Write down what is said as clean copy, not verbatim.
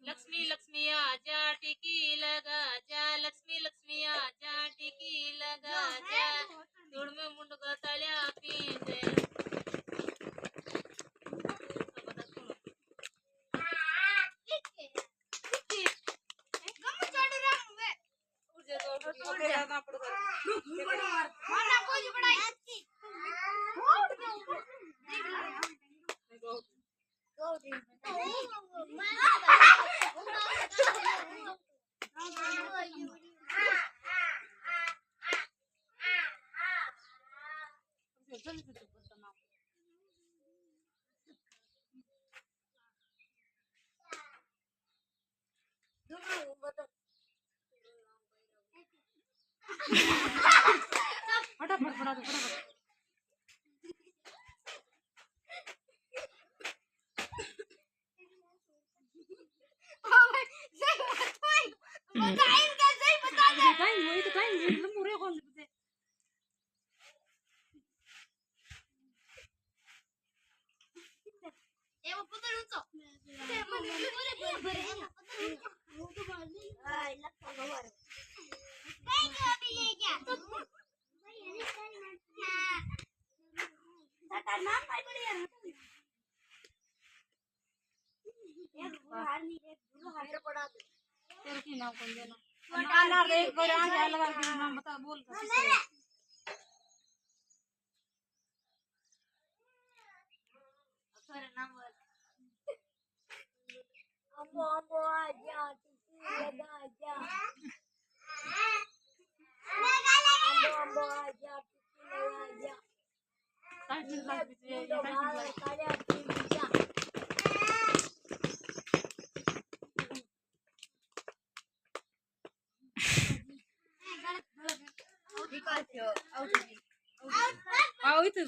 लक्ष्मी लक्ष्मी आजा टिकी लगा जा लक्ष्मी लक्ष्मी आजा टिकी लगा जा धूड़ में मुंडका तळ्या पिंजे फटाफट फटाफट फटाफट नाम कौन देना ना देख कर आ लगा के नाम बता बोल सर नाम अम्बो अम्बो आजा लगा जा अम्बो अम्बो आजा लगा जा Out itu